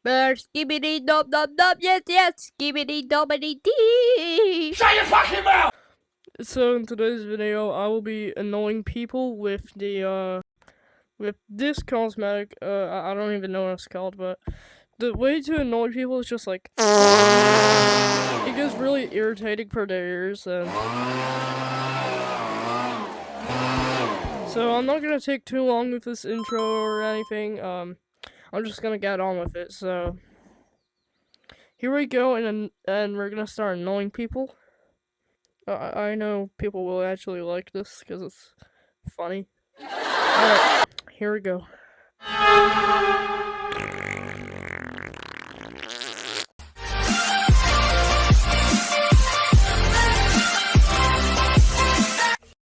Skibbity dub dub dub, yes, yes, skibbity dubbity dee. Shut your fucking mouth! So in today's video, I will be annoying people with with this cosmetic. I don't even know what it's called, but the way to annoy people is just like it gets really irritating for their ears, and so I'm not gonna take too long with this intro or anything. I'm just gonna get on with it. So here we go, and we're gonna start annoying people. I know people will actually like this because it's funny. Alright, here we go.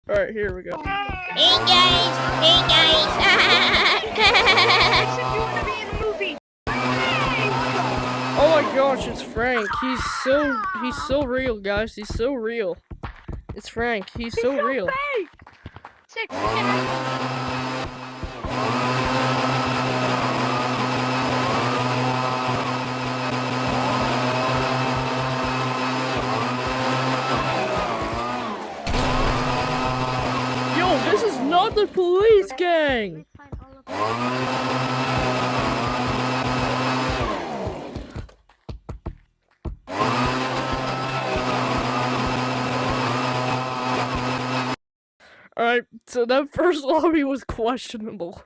Alright, here we go. Hey guys! Hey guys! Oh my gosh, it's Frank. He's so real, guys. He's so real. It's Frank. He's so real. Fake. Sick. Yo, this is not the police gang. Alright, so that first lobby was questionable.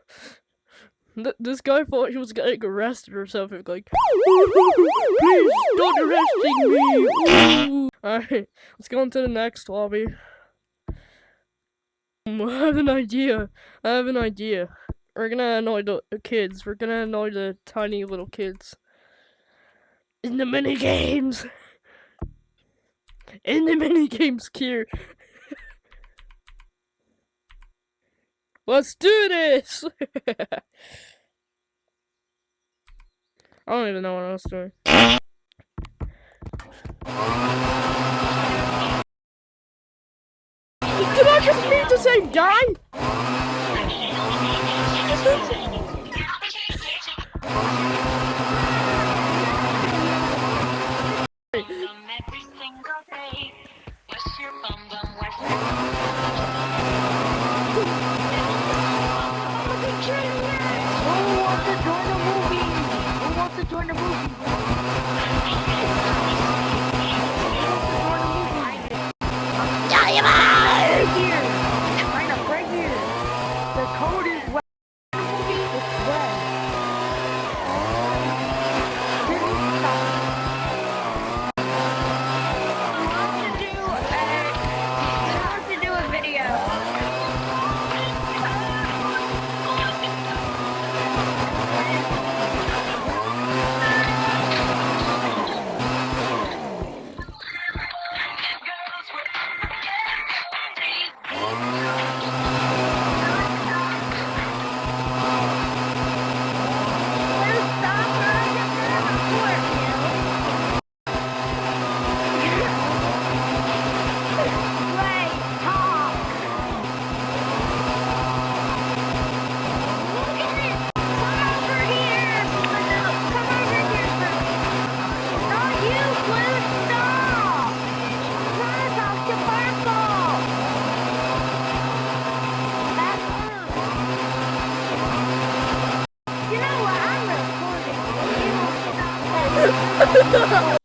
This guy thought he was getting arrested or something, like, please, stop arresting me! Alright, let's go on to the next lobby. I have an idea. We're gonna annoy the kids. We're gonna annoy the tiny little kids. In the mini games! Here. Let's do this! I don't even know what I was doing. Did I just meet the same guy?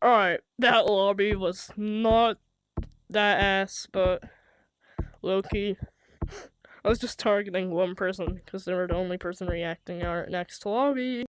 Alright, that lobby was not that ass, but low-key. I was just targeting one person because they were the only person reacting. Our next lobby.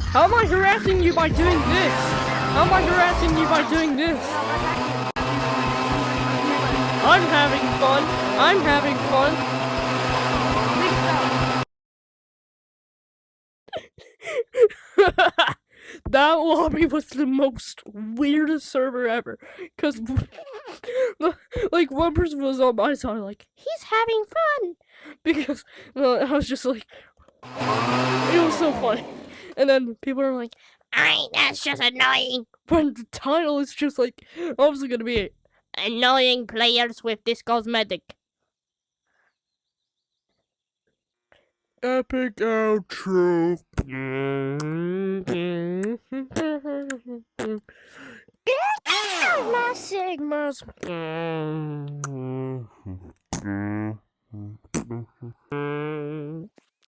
How am I harassing you by doing this? I'm having fun. that lobby was the most weirdest server ever. Cause like one person was on my side, like he's having fun, because I was just like, it was so funny. And then people are like, That's just annoying. when the title is just like obviously gonna be Annoying players with this cosmetic. epic outro. Sigma Sigmas.